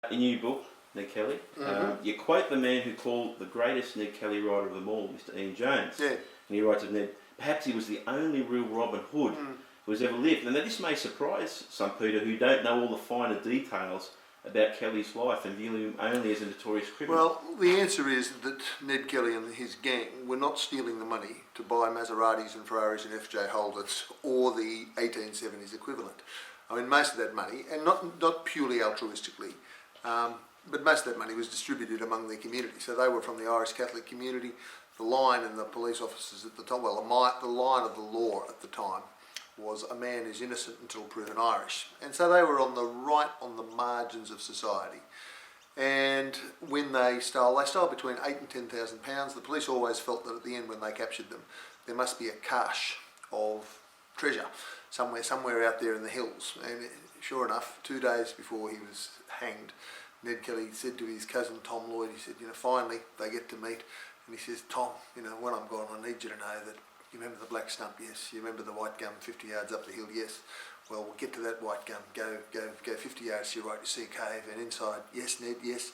In your book, Ned Kelly, you quote the man who called the greatest Ned Kelly writer of them all, Mr. Ian Jones. Yeah. And he writes of Ned, perhaps he was the only real Robin Hood who has ever lived. And now this may surprise some, Peter, who don't know all the finer details about Kelly's life and view him only as a notorious criminal. Well, the answer is that Ned Kelly and his gang were not stealing the money to buy Maseratis and Ferraris and FJ Holders or the 1870s equivalent. I mean, most of that money, and not purely altruistically, but most of that money was distributed among their community. So they were from the Irish Catholic community. The line in the police officers at the time, well, the line of the law at the time was a man is innocent until proven Irish. And so they were on the margins of society. And when they stole between £8,000 and £10,000. The police always felt that at the end, when they captured them, there must be a cache of treasure somewhere out there in the hills. And sure enough, 2 days before he was hanged, Ned Kelly said to his cousin Tom Lloyd, he said, finally they get to meet. And he says, Tom, when I'm gone, I need you to know that you remember the black stump, yes. You remember the white gum 50 yards up the hill, yes. Well, we'll get to that white gum. Go 50 yards to your right, you see a cave, and inside, yes, Ned, yes,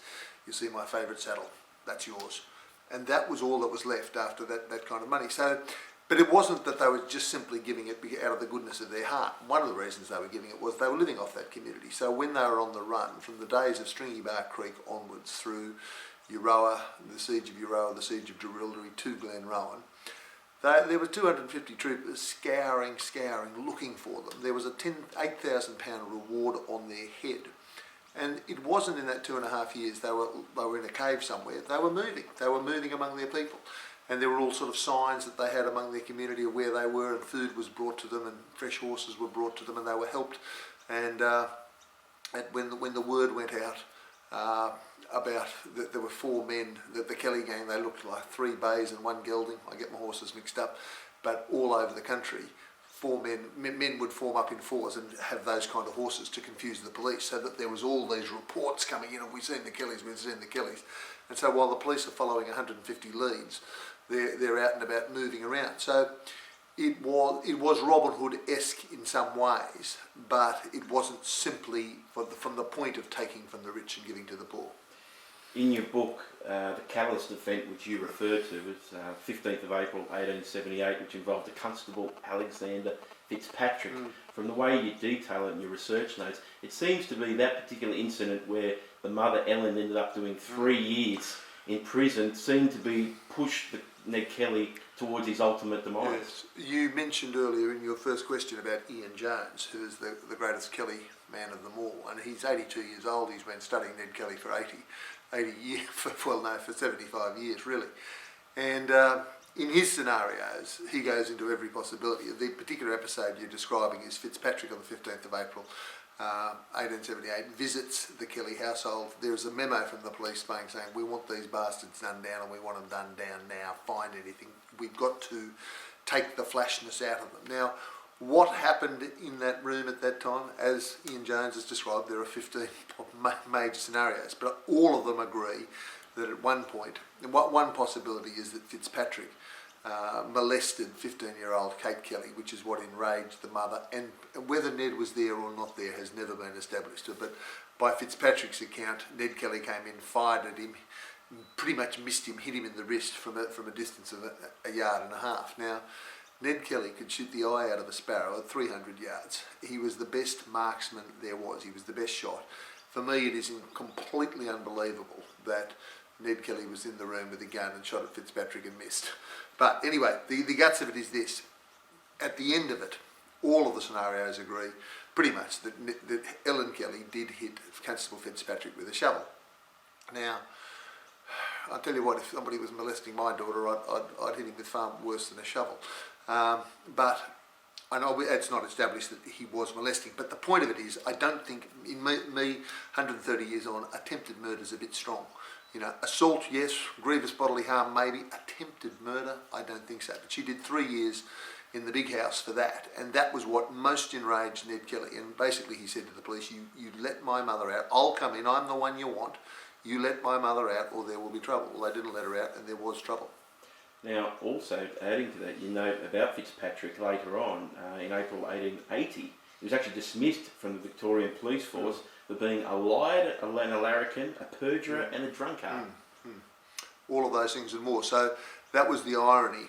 you'll see my favourite saddle. That's yours. And that was all that was left after that kind of money. So, but it wasn't that they were just simply giving it out of the goodness of their heart. One of the reasons they were giving it was they were living off that community. So when they were on the run, from the days of Stringy Bark Creek onwards through Euroa, the siege of Euroa, the siege of Jerilderie to Glenrowan, there were 250 troopers scouring, looking for them. There was a £8,000 reward on their head. And it wasn't in that 2.5 years they were in a cave somewhere. They were moving among their people. And there were all sort of signs that they had among their community of where they were, and food was brought to them, and fresh horses were brought to them, and they were helped. And when the word went out about that there were 4 men, that the Kelly gang, they looked like 3 bays and 1 gelding. I get my horses mixed up, but all over the country, 4 men would form up in 4s and have those kind of horses to confuse the police, so that there was all these reports coming in of we've seen the Kellys, we've seen the Kellys. And so while the police are following 150 leads, they're out and about moving around. So it was Robin Hood-esque in some ways, but it wasn't simply from the point of taking from the rich and giving to the poor. In your book, the catalyst event which you referred to was 15th of April 1878, which involved the Constable Alexander Fitzpatrick. From the way you detail it in your research notes, it seems to be that particular incident where the mother Ellen ended up doing 3 years in prison seemed to be pushed Ned Kelly towards his ultimate demise. Yes. You mentioned earlier in your first question about Ian Jones, who is the greatest Kelly man of them all, and he's 82 years old. He's been studying Ned Kelly for 80 years, for 75 years really. And in his scenarios, he goes into every possibility. The particular episode you're describing is Fitzpatrick on the 15th of April, 1878, visits the Kelly household. There's a memo from the police saying, we want these bastards done down, and we want them done down now. Find anything. We've got to take the flashness out of them. Now, what happened in that room at that time, as Ian Jones has described, there are 15 major scenarios, but all of them agree that at one point, and one possibility is that Fitzpatrick molested 15-year-old Kate Kelly, which is what enraged the mother, and whether Ned was there or not there has never been established. But by Fitzpatrick's account, Ned Kelly came in, fired at him, pretty much missed him, hit him in the wrist from a distance of a yard and a half. Now, Ned Kelly could shoot the eye out of a sparrow at 300 yards. He was the best marksman there was. He was the best shot. For me, it is completely unbelievable that Ned Kelly was in the room with a gun and shot at Fitzpatrick and missed. But anyway, the guts of it is this. At the end of it, all of the scenarios agree pretty much that Ellen Kelly did hit Constable Fitzpatrick with a shovel. Now, I'll tell you what, if somebody was molesting my daughter, I'd hit him with far worse than a shovel. But I know it's not established that he was molesting, but the point of it is, I don't think, in me 130 years on, attempted murder is a bit strong. Assault, yes. Grievous bodily harm, maybe. Attempted murder, I don't think so. But she did 3 years in the big house for that, and that was what most enraged Ned Kelly. And basically he said to the police, you let my mother out, I'll come in, I'm the one you want, you let my mother out or there will be trouble. Well, they didn't let her out and there was trouble. Now, also adding to that, you note about Fitzpatrick later on, in April 1880, he was actually dismissed from the Victorian Police Force for being a liar, a larrikin, a perjurer and a drunkard. All of those things and more. So that was the irony,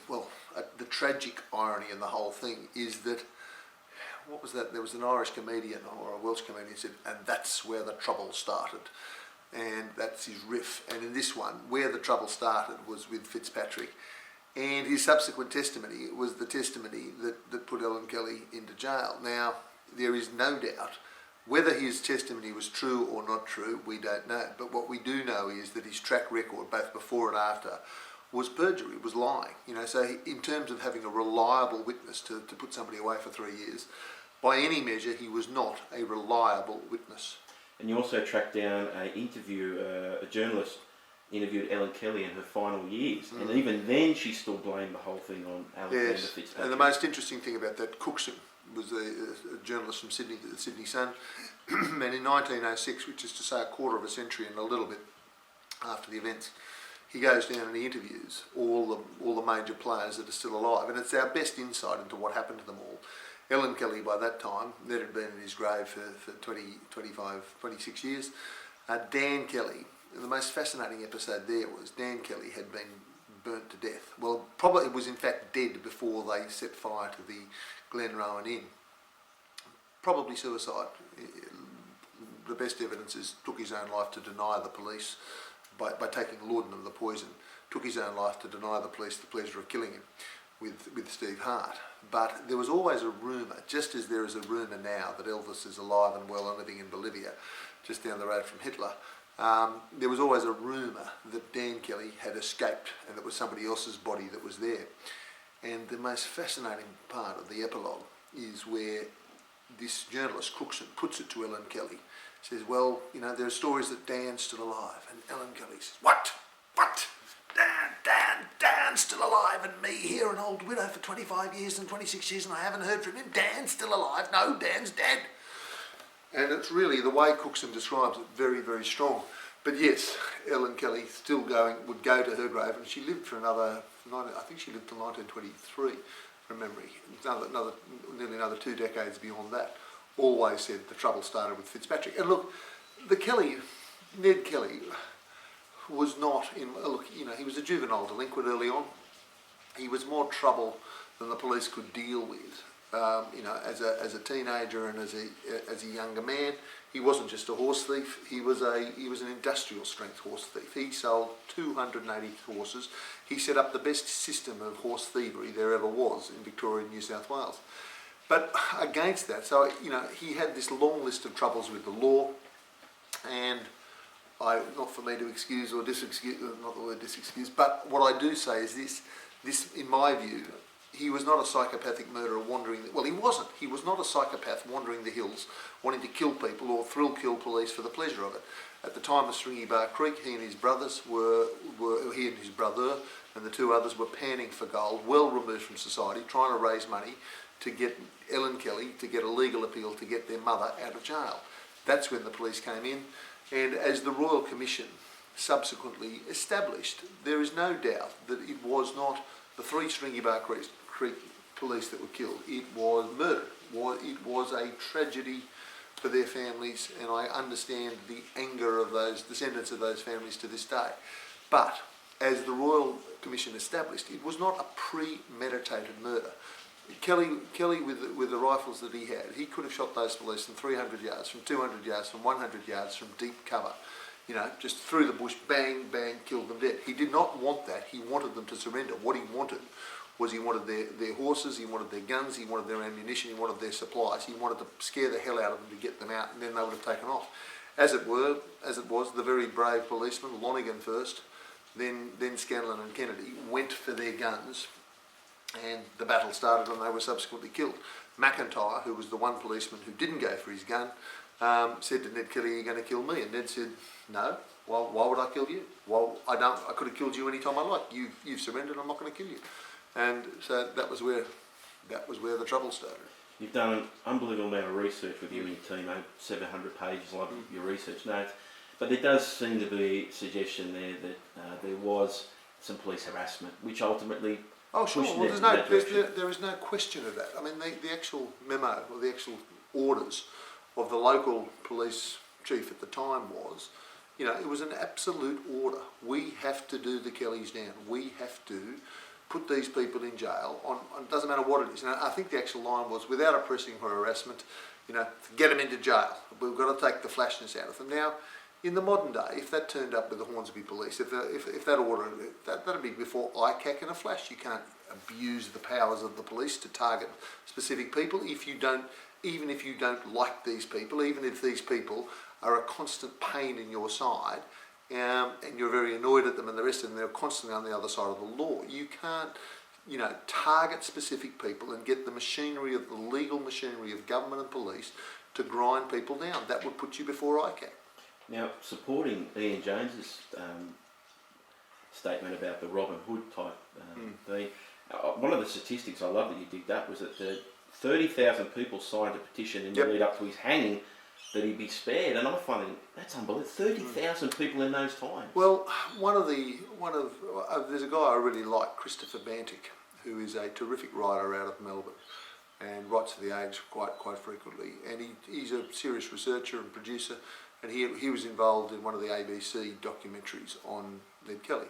the tragic irony in the whole thing is that, what was that? There was an Irish comedian or a Welsh comedian who said, and that's where the trouble started. And that's his riff. And in this one, where the trouble started was with Fitzpatrick. And his subsequent testimony was the testimony that put Ellen Kelly into jail. Now, there is no doubt whether his testimony was true or not true, we don't know. But what we do know is that his track record, both before and after, was perjury, was lying. So in terms of having a reliable witness to put somebody away for 3 years, by any measure, he was not a reliable witness. And you also tracked down a journalist interviewed Ellen Kelly in her final years, and even then she still blamed the whole thing on Alexander Fitzpatrick. And the most interesting thing about that, Cookson was a journalist from Sydney, the Sydney Sun, and in 1906, which is to say a quarter of a century and a little bit after the events, he goes down and he interviews all the major players that are still alive, and it's our best insight into what happened to them all. Ellen Kelly, by that time, Ned had been in his grave for 20, 25, 26 years. Dan Kelly, the most fascinating episode there was Dan Kelly had been burnt to death. Well, probably was in fact dead before they set fire to the Glenrowan Inn. Probably suicide. The best evidence is took his own life to deny the police by taking laudanum, the poison. Took his own life to deny the police the pleasure of killing him with Steve Hart. But there was always a rumour, just as there is a rumour now that Elvis is alive and well and living in Bolivia, just down the road from Hitler. There was always a rumour that Dan Kelly had escaped and it was somebody else's body that was there. And the most fascinating part of the epilogue is where this journalist, Cookson, puts it to Ellen Kelly. Says, well, there are stories that Dan's still alive. And Ellen Kelly says, what? Dan's still alive, and me here, an old widow for 25 years and 26 years, and I haven't heard from him. Dan's still alive. No, Dan's dead. And it's really the way Cookson describes it, very, very strong. But yes, Ellen Kelly would go to her grave, and she lived for I think she lived till 1923, from memory. Nearly another 2 decades beyond that. Always said the trouble started with Fitzpatrick. And look, Ned Kelly was not he was a juvenile delinquent early on. He was more trouble than the police could deal with. As a teenager and as a younger man, he wasn't just a horse thief. He was an industrial strength horse thief. He sold 280 horses. He set up the best system of horse thievery there ever was in Victoria and New South Wales. But against that, he had this long list of troubles with the law, and not for me to excuse or disexcuse, not the word disexcuse, but what I do say is this in my view, he was not a psychopathic murderer wandering, he wasn't. He was not a psychopath wandering the hills, wanting to kill people or thrill kill police for the pleasure of it. At the time of Stringy Bark Creek, he and his brother and the 2 others were panning for gold, well removed from society, trying to raise money to get Ellen Kelly to get a legal appeal to get their mother out of jail. That's when the police came in. And as the Royal Commission subsequently established, there is no doubt that it was not the 3 Stringy Bark Creek police that were killed. It was murder. It was a tragedy for their families, and I understand the anger of those descendants of those families to this day. But as the Royal Commission established, it was not a premeditated murder. Kelly with the rifles that he had, he could have shot those police from 300 yards, from 200 yards, from 100 yards, from deep cover. Just through the bush, bang, bang, killed them dead. He did not want that. He wanted them to surrender. What he wanted was their horses, he wanted their guns, he wanted their ammunition, he wanted their supplies. He wanted to scare the hell out of them to get them out, and then they would have taken off. As it was, the very brave policemen, Lonigan first, then Scanlon and Kennedy, went for their guns, and the battle started and they were subsequently killed. McIntyre, who was the one policeman who didn't go for his gun, said to Ned Kelly, "Are you going to kill me?" And Ned said, "No. Well, why would I kill you? Well, I could have killed you any time I like. You've surrendered. I'm not going to kill you." And so that was where the trouble started. You've done an unbelievable amount of research with you and your team, over 700 pages of your research notes. But there does seem to be a suggestion there that there was some police harassment, which ultimately... Oh, sure. Well, there is no question of that. I mean, the actual memo or the actual orders of the local police chief at the time was, you know, it was an absolute order. We have to do the Kellys down. We have to put these people in jail on it doesn't matter what it is. And I think the actual line was, without oppressing or harassment, you know, get them into jail. We've got to take the flashness out of them. Now, in the modern day, if that turned up with the Hornsby Police, if that order, that'd be before ICAC in a flash. You can't abuse the powers of the police to target specific people even if you don't like these people, even if these people are a constant pain in your side, and you're very annoyed at them and the rest of them, they're constantly on the other side of the law. You can't, you know, target specific people and get the machinery of the legal machinery of government and police to grind people down. That would put you before ICAC. Now, supporting Ian Jones's statement about the Robin Hood type thing, one of the statistics I love that you digged up was that 30,000 people signed a petition in the lead up to his hanging that he be spared, and I'm finding that's unbelievable. 30,000 people in those times. Well, there's a guy I really like, Christopher Bantic, who is a terrific writer out of Melbourne and writes for The Age quite frequently, and he's a serious researcher and producer, and he was involved in one of the ABC documentaries on Ned Kelly,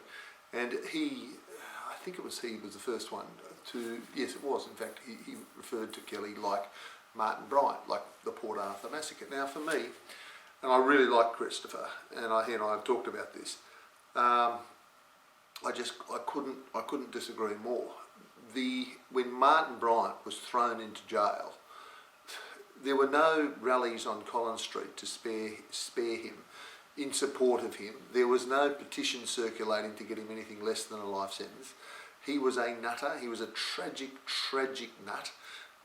and I think he was the first one to, yes it was, in fact he referred to Kelly like Martin Bryant, like the Port Arthur massacre. Now for me, and I really like Christopher, and he and I have talked about this, I couldn't disagree more. When Martin Bryant was thrown into jail, there were no rallies on Collins Street to spare him, in support of him. There was no petition circulating to get him anything less than a life sentence. He was a nutter. He was a tragic nut,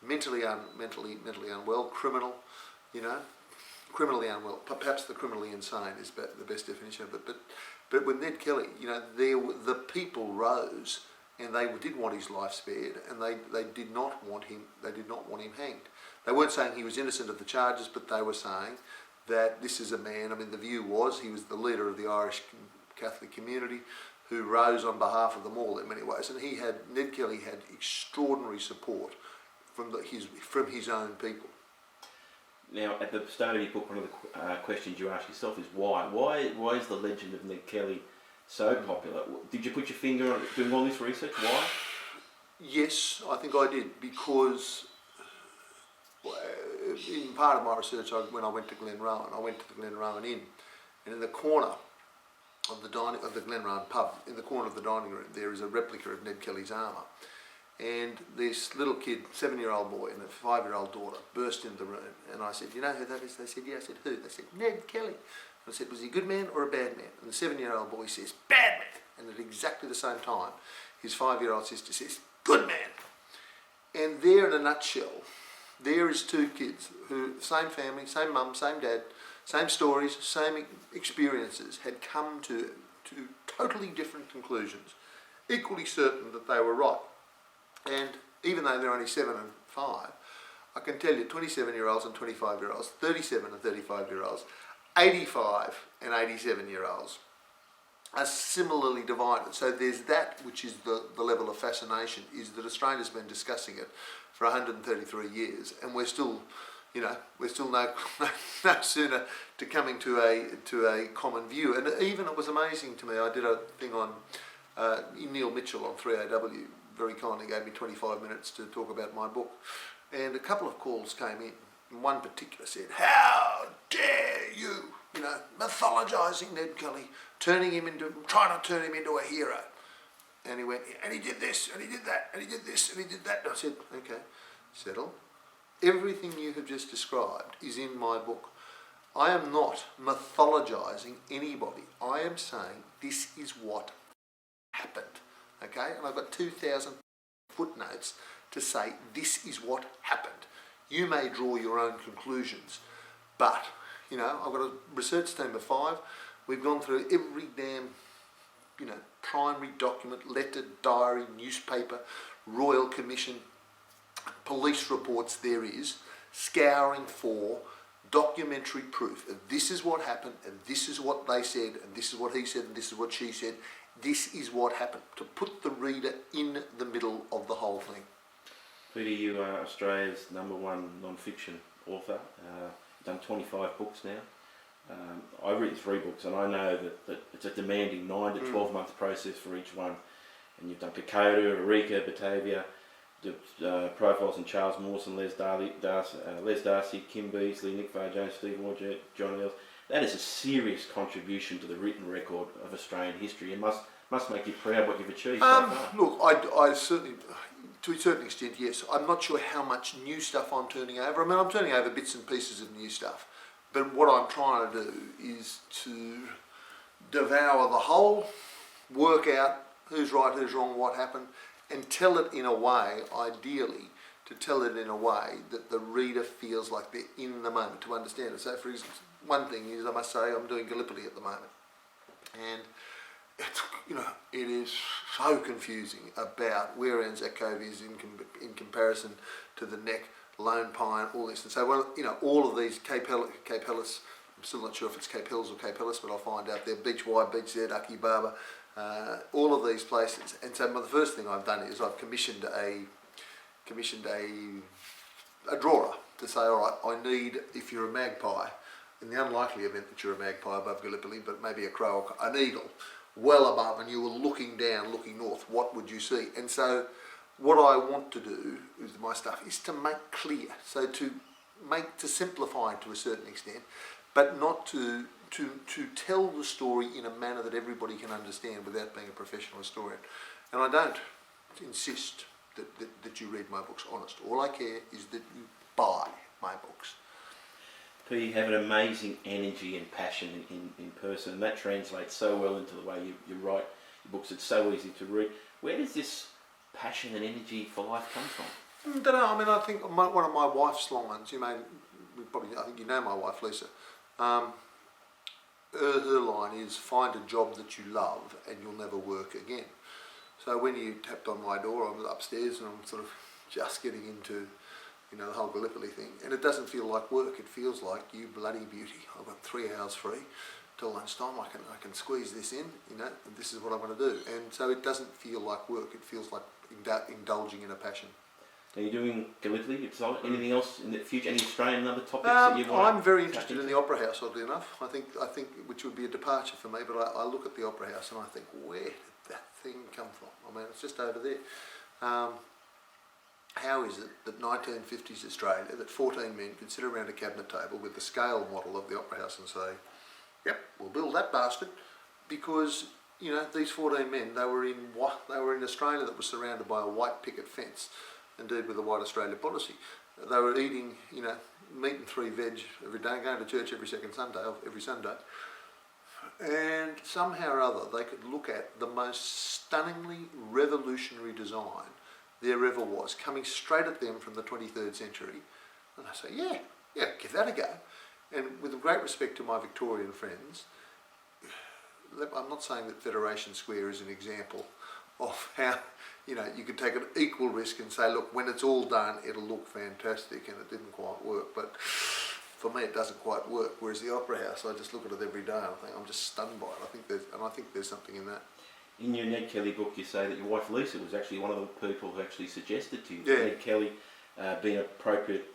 mentally unwell, criminal, you know, criminally unwell. Perhaps the criminally insane is the best definition of it. But with Ned Kelly, you know, the people rose, and they did want his life spared, and they did not want him hanged. They weren't saying he was innocent of the charges, but they were saying that this is a man, I mean, the view was he was the leader of the Irish Catholic community who rose on behalf of them all in many ways, and Ned Kelly had extraordinary support from his own people. Now, at the start of your book, one of the questions you ask yourself is why? Why is the legend of Ned Kelly so popular? Did you put your finger on it doing all this research? Why? Yes, I think I did, because in part of my research, when I went to Glenrowan, I went to the Glenrowan Inn, and in the corner of the Glenrowan pub, in the corner of the dining room, there is a replica of Ned Kelly's armour. And this little kid, 7-year-old boy and a 5-year-old daughter, burst into the room, and I said, "You know who that is?" They said, "Yeah." I said, "Who?" They said, "Ned Kelly." I said, "Was he a good man or a bad man?" And the 7-year-old boy says, "Bad man." And at exactly the same time, his 5-year-old sister says, "Good man." And there, in a nutshell, there is two kids who, same family, same mum, same dad, same stories, same experiences, had come to totally different conclusions, equally certain that they were right. And even though they're only 7 and 5, I can tell you 27-year-olds and 25-year-olds, 37 and 35-year-olds, 85 and 87-year-olds are similarly divided. So there's that which is the level of fascination, is that Australia's been discussing it for 133 years, and we're still no sooner to coming to a common view. And even it was amazing to me, I did a thing on Neil Mitchell on 3AW, very kindly gave me 25 minutes to talk about my book, and a couple of calls came in, and one particular said, "How dare you, mythologising Ned Kelly, trying to turn him into a hero." And he went, "And he did this, and he did that, and he did this, and he did that." And I said, "Okay, settle. Everything you have just described is in my book. I am not mythologising anybody. I am saying this is what happened." Okay? And I've got 2,000 footnotes to say this is what happened. You may draw your own conclusions, but, I've got a research team of 5. We've gone through every damn, primary document, letter, diary, newspaper, Royal Commission, police reports there is, scouring for documentary proof of this is what happened, and this is what they said, and this is what he said, and this is what she said. This is what happened, to put the reader in the middle of the whole thing. Peter, you are Australia's #1 non-fiction author. You've done 25 books now. I've written 3 books, and I know that it's a demanding 9 to 12 month process for each one. And you've done Kokoda, Eureka, Batavia, the profiles on Charles Mawson, Les Darcy, Kim Beasley, Nick Farr-Jones, Steve Orchard, John Ellis. That is a serious contribution to the written record of Australian history, and must make you proud what you've achieved so far. Look, I certainly, to a certain extent, yes. I'm not sure how much new stuff I'm turning over. I mean, I'm turning over bits and pieces of new stuff. But what I'm trying to do is to devour the whole, work out who's right, who's wrong, what happened, and tell it in a way, ideally, to tell it in a way that the reader feels like they're in the moment to understand it. So, for instance, one thing is, I must say, I'm doing Gallipoli at the moment. And it's, it is so confusing about where Anzac Cove is in comparison to the Neck, Lone Pine, all this. And so, all of these Cape Helles, I'm still not sure if it's Cape Hills or Cape Helles, but I'll find out. There, Beach Wide Beach there, Ducky Barber, all of these places. And so, the first thing I've done is I've commissioned a drawer to say, all right, I need, if you're a magpie, in the unlikely event that you're a magpie above Gallipoli, but maybe a crow or an eagle, well above, and you were looking down, looking north, what would you see? And so what I want to do with my stuff is to make clear, so to simplify it to a certain extent, but not to tell the story in a manner that everybody can understand without being a professional historian. And I don't insist that you read my books, honest. All I care is that you buy my books. P, you have an amazing energy and passion in person, and that translates so well into the way you write your books. It's so easy to read. Where does this passion and energy for life come from? I don't know. I mean, I think one of my wife's lines, I think you know my wife, Lisa. Her line is, find a job that you love and you'll never work again. So when you tapped on my door, I was upstairs and I'm sort of just getting into the whole Gallipoli thing, and it doesn't feel like work. It feels like, you bloody beauty, I've got 3 hours free till lunchtime. I can squeeze this in, and this is what I want to do. And so it doesn't feel like work. It feels like indulging in a passion. Are you doing Gallipoli? Anything else in the future? Any Australian and other topics that you want? I'm very interested in the Opera House, oddly enough. I think which would be a departure for me, but I look at the Opera House and I think, where did that thing come from? I mean, it's just over there. How is it that 1950s Australia, that 14 men could sit around a cabinet table with the scale model of the Opera House and say, yep, we'll build that bastard, because these 14 men, they were in Australia that was surrounded by a white picket fence, indeed with a white Australia policy. They were eating, meat and 3 veg every day, going to church every Sunday, and somehow or other they could look at the most stunningly revolutionary design there ever was, coming straight at them from the 23rd century, and I say, yeah, give that a go. And with great respect to my Victorian friends, I'm not saying that Federation Square is an example of how, you could take an equal risk and say, look, when it's all done, it'll look fantastic, and it didn't quite work. But for me, it doesn't quite work. Whereas the Opera House, I just look at it every day and I think I'm just stunned by it. I think there's something in that. In your Ned Kelly book, you say that your wife Lisa was actually one of the people who actually suggested to you Ned Kelly being an appropriate,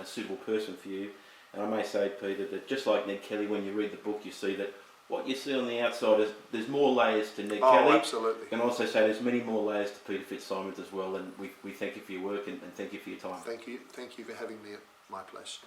suitable person for you. And I may say, Peter, that just like Ned Kelly, when you read the book, you see that what you see on the outside there's more layers to Ned Kelly. Oh, absolutely. You can also say there's many more layers to Peter FitzSimons as well. And we thank you for your work and thank you for your time. Thank you for having me at my place.